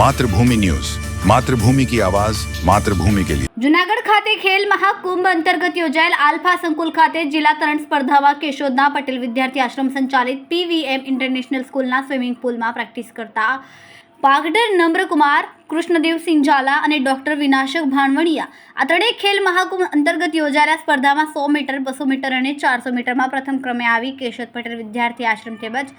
मातृभूमि न्यूज, मातृभूमि की आवाज, मातृभूमि के लिए। જૂનાગઢ ખાતે ખેલ મહાકુંભ અંતર્ગત યોજાયેલ આલ્ફા સંકુલ ખાતે જિલ્લા તરણ સ્પર્ધામાં કેશોદના પટેલ વિદ્યાર્થી આશ્રમ સંચાલિત પીવીએમ ઇન્ટરનેશનલ સ્કૂલના સ્વિમિંગ પુલમાં પ્રેક્ટિસ કરતા પાગડર નમ્રકુમાર, કૃષ્ણદેવસિંહ ઝાલા અને ડોક્ટર વિનાશક ભાણવણિયા આ ત્રણેય ખેલ મહાકુંભ અંતર્ગત યોજાયેલા સ્પર્ધામાં 100 મીટર, 200 મીટર અને 400 મીટરમાં પ્રથમ ક્રમે આવી કેશોદ પટેલ વિદ્યાર્થી આશ્રમ તેમજ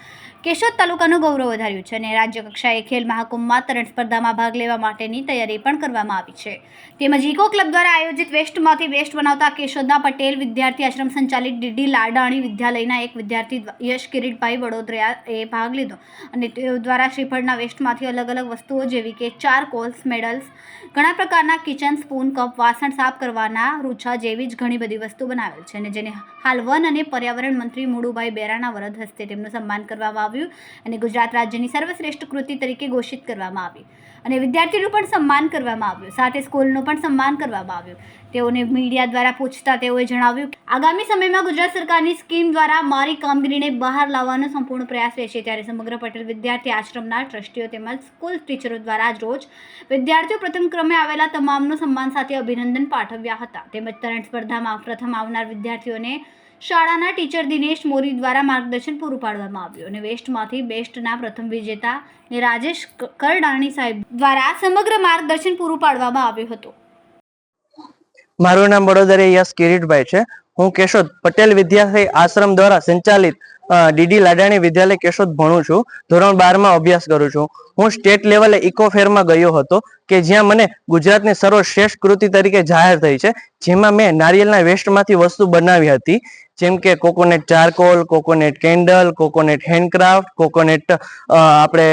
કેશોદ તાલુકાનું ગૌરવ વધાર્યું છે અને રાજ્ય કક્ષાએ ખેલ મહાકુંભમાં તરણ સ્પર્ધામાં ભાગ લેવા માટેની તૈયારી પણ કરવામાં આવી છે। તેમજ ઇકો ક્લબ દ્વારા આયોજિત વેસ્ટમાંથી બેસ્ટ બનાવતા કેશોદના પટેલ વિદ્યાર્થી આશ્રમ સંચાલિત ડીડી લાડાણી વિદ્યાલયના એક વિદ્યાર્થી યશ કિરીટભાઈ વડોદરાએ ભાગ લીધો અને તેઓ દ્વારા શ્રીફળના વેસ્ટમાંથી અલગ અલગ વસ્તુઓ જેવી કે ચારકોલ્સ, મેડલ્સ, ઘણા પ્રકારના કિચન, સ્પૂન, કપ, વાસણ સાફ કરવાના રૂછા જેવી જ ઘણી બધી વસ્તુ બનાવેલ છે અને જેને હાલ વન અને પર્યાવરણ મંત્રી મુળુભાઈ બેરાના વરદ હસ્તે તેમનું સન્માન કરવામાં આવ્યું અને ગુજરાત રાજ્યની સર્વશ્રેષ્ઠ કૃતિ તરીકે ઘોષિત કરવામાં આવી અને વિદ્યાર્થીનું પણ સન્માન કરવામાં આવ્યું, સાથે સ્કૂલનું પણ સન્માન કરવામાં આવ્યું। તેઓને મીડિયા દ્વારા પૂછતા તેઓએ જણાવ્યું કે આગામી સમયમાં ગુજરાત સરકારની સ્કીમ દ્વારા મારી કામગીરીને બહાર લાવવાનો સંપૂર્ણ પ્રયાસ રહેશે। ત્યારે સમગ્ર પટેલ વિદ્યાર્થી આશ્રમના ટ્રસ્ટીઓ તેમજ સ્કૂલ ટીચરો દ્વારા આજ રોજ વિદ્યાર્થીઓ પ્રથમ ક્રમે આવેલા તમામનું સન્માન સાથે અભિનંદન પાઠવ્યા હતા। તેમજ તરણ સ્પર્ધામાં પ્રથમ આવનાર વિદ્યાર્થીઓને શાળાના ટીચર દિનેશ મોરી દ્વારા માર્ગદર્શન પૂરું પાડવામાં આવ્યું અને વેસ્ટમાંથી બેસ્ટના પ્રથમ વિજેતા ને રાજેશ કરડાણી સાહેબ દ્વારા સમગ્ર માર્ગદર્શન પૂરું પાડવામાં આવ્યું હતું। મારું નામ વડોદરા યશ કિરીટભાઈ છે। હું કેશોદ પટેલ વિદ્યાર્થી આશ્રમ દ્વારા સંચાલિત ડીડી લાડાણી વિદ્યાલય કેશોદ ભણું છું। ધોરણ 12 માં અભ્યાસ કરું છું। હું સ્ટેટ લેવલે ઇકો ફેરમાં ગયો હતો કે જ્યાં મને ગુજરાતની સર્વશ્રેષ્ઠ કૃતિ તરીકે જાહેર થઈ છે, જેમાં મેં નારિયેળના વેસ્ટમાંથી વસ્તુ બનાવી હતી, જેમ કે coconut charcoal, coconut candle, coconut handcraft, coconut આપણે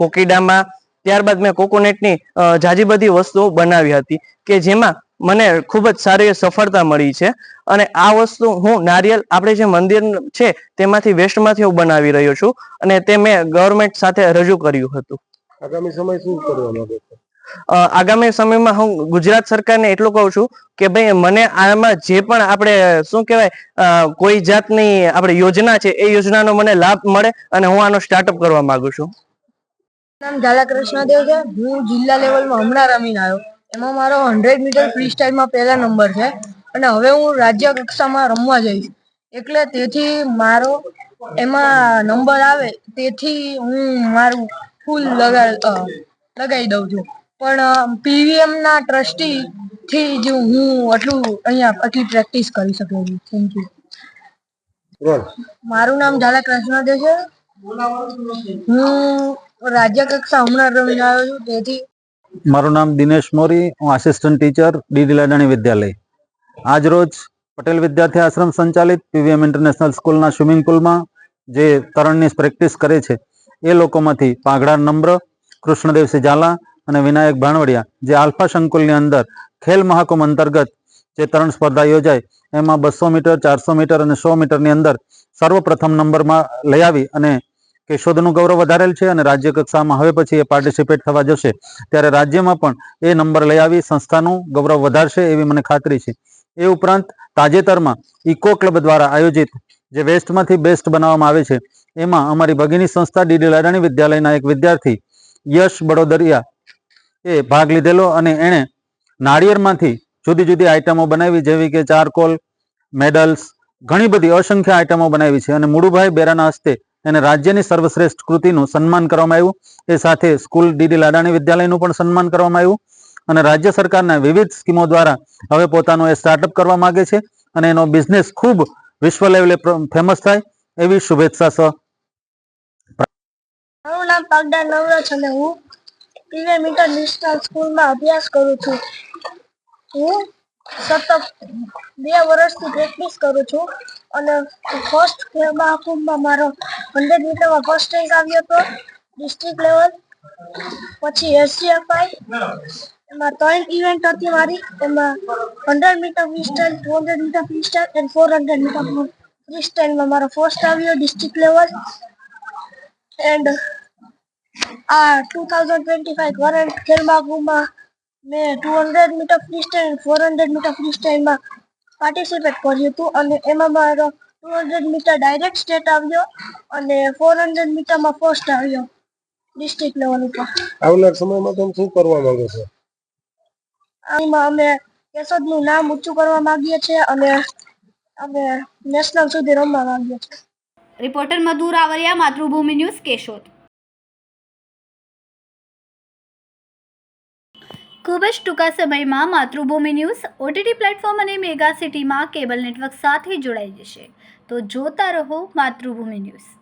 કોકીડામાં, ત્યારબાદ મેં કોકોનટની જાજી બધી વસ્તુઓ બનાવી હતી કે જેમાં મને ખૂબ જ સારી સફળતા મળી છે અને આ વસ્તુ હું નારિયેળ આપણે જે મંદિર છે તેમાંથી વેસ્ટમાંથી હું બનાવી રહ્યો છું અને તે મેં ગવર્મેન્ટ સાથે રજૂ કર્યું હતું। આગામી સમય શું કરવા માંગો છો? આગામી સમયમાં હું ગુજરાત સરકારને એટલું કહું છું કે ભાઈ મને આમાં જે પણ આપણે શું કહેવાય કોઈ જાતની આપણે યોજના છે એ યોજનાનો મને લાભ મળે અને હું આનો સ્ટાર્ટઅપ કરવા માંગુ છું। નામ ઝાલા કૃષ્ણદેવ છે। હું જિલ્લા લેવલમાં હમણાં રમીને આવ્યો, એમાં મારો 100 મીટર ફ્રી સ્ટાઇલમાં પહેલા નંબર છે અને હવે હું રાજ્ય કક્ષામાં રમવા જઈશ, એટલે તેથી મારો એમાં નંબર આવે તેથી હું મારું ફૂલ લગાવી દઉં છું, પણ પીવીએમ ના ટ્રસ્ટી થી જ હું આટલી પ્રેક્ટિસ કરી શકું છું। Thank you. મારું નામ ઝાલા કૃષ્ણદેવ છે। હું રાજ્ય કક્ષા હમણાં રમીને આવ્યો છું, તેથી મારું નામ દિનેશ મોરી, હું આસિસ્ટન્ટ ટીચર ડીડી લાડાણી વિદ્યાલય। આજ રોજ પટેલ વિદ્યાર્થી આશ્રમ સંચાલિત પીવીએમ ઇન્ટરનેશનલ સ્કૂલના સ્વિમિંગ પુલમાં જે તરણની પ્રેક્ટિસ કરે છે એ લોકોમાંથી પાઘડા નમ્ર, કૃષ્ણદેવસિંહ ઝાલા અને વિનાયક ભાણવડિયા જે આલ્ફા સંકુલની અંદર ખેલ મહાકુંભ અંતર્ગત જે તરણ સ્પર્ધા યોજાય એમાં 200 મીટર, 400 મીટર અને 100 મીટરની અંદર સર્વપ્રથમ નંબરમાં લઈ આવી અને કેશોદનું ગૌરવ વધારેલ છે અને રાજ્ય કક્ષામાં હવે પછી એ પાર્ટિસિપેટ થવા જશે ત્યારે રાજ્યમાં પણ એ નંબર લઈ આવી સંસ્થાનું ગૌરવ વધારશે એવી મને ખાતરી છે। એ ઉપરાંત તાજેતરમાં ઇકો ક્લબ દ્વારા આયોજિત જે વેસ્ટમાંથી બેસ્ટ બનાવવામાં આવે છે એમાં અમારી ભગીની સંસ્થા ડીડી લાડાણી વિદ્યાલયના એક વિદ્યાર્થી યશ બડોદરિયા એ ભાગ લીધેલો અને એણે નાળિયેરમાંથી જુદી જુદી આઈટમો બનાવી, જેવી કે ચારકોલ, મેડલ્સ, ઘણી બધી અસંખ્ય આઈટમો બનાવી છે અને મુળુભાઈ બેરાના હસ્તે એને રાજ્યની સર્વશ્રેષ્ઠ કૃતિનું સન્માન કરવામાં આવ્યું। એ સાથે સ્કૂલ ડીડી લાડાણી વિદ્યાલયનું પણ સન્માન કરવામાં આવ્યું અને રાજ્ય સરકારના વિવિધ સ્કીમો દ્વારા હવે પોતાનું એ સ્ટાર્ટઅપ કરવા માંગે છે અને એનો બિઝનેસ ખૂબ વિશ્વ લેવલે ફેમસ થાય એવી શુભેચ્છા સહ। મારું નામ પાગડા નવરા છે અને હું પીવીએમ ઇન્ટરનેશનલ સ્કૂલમાં અભ્યાસ કરું છું। હું સતત 2 વર્ષથી પ્રેક્ટિસ કરું છું અને ફર્સ્ટ મહાકુંભમાં મારો 100 મીટરમાં ફર્સ્ટ રેન્ક આવ્યો હતો ડિસ્ટ્રિક્ટ લેવલ, પછી એસજીએફઆઈ, એમાં 3 ઇવેન્ટ હતી મારી, એમાં 100 metre free style, 200 metre free style અને 400 મીટર ફ્રી સ્ટાઇલમાં મારો ફર્સ્ટ આવ્યો ડિસ્ટ્રિક્ટ લેવલ એન્ડ આ 2025 કરંટ ખેલ મહાકુંભમાં મેં 200 મીટર ફ્રી સ્ટાઇલ અને 400 મીટર ફ્રી સ્ટાઇલમાં પાર્ટિસિપેટ કર્યું હતું અને એમાં મારો 200 મીટર ડાયરેક્ટ સ્ટેટ આવ્યો અને 400 મીટરમાં ફર્સ્ટ આવ્યો। ડિસ્ટ્રિક્ટ લેવલ ઉપર. આવનાર સમયમાં તમે શું કરવા માંગો છો? આમાં અમે કેશોદનું નામ ઊંચું કરવા માંગીએ છીએ અને અમે નેશનલ સુધી રમવા માંગીએ છીએ. રિપોર્ટર મધુ રાવરિયા, માતૃભૂમિ ન્યૂઝ, કેશોદ. ખૂબ જ ટૂંકા સમયમાં માતૃભૂમિ ન્યૂઝ OTT પ્લેટફોર્મ અને મેગા સિટીમાં કેબલ નેટવર્ક સાથે જોડાઈ જશે. તો જોતા રહો માતૃભૂમિ ન્યૂઝ.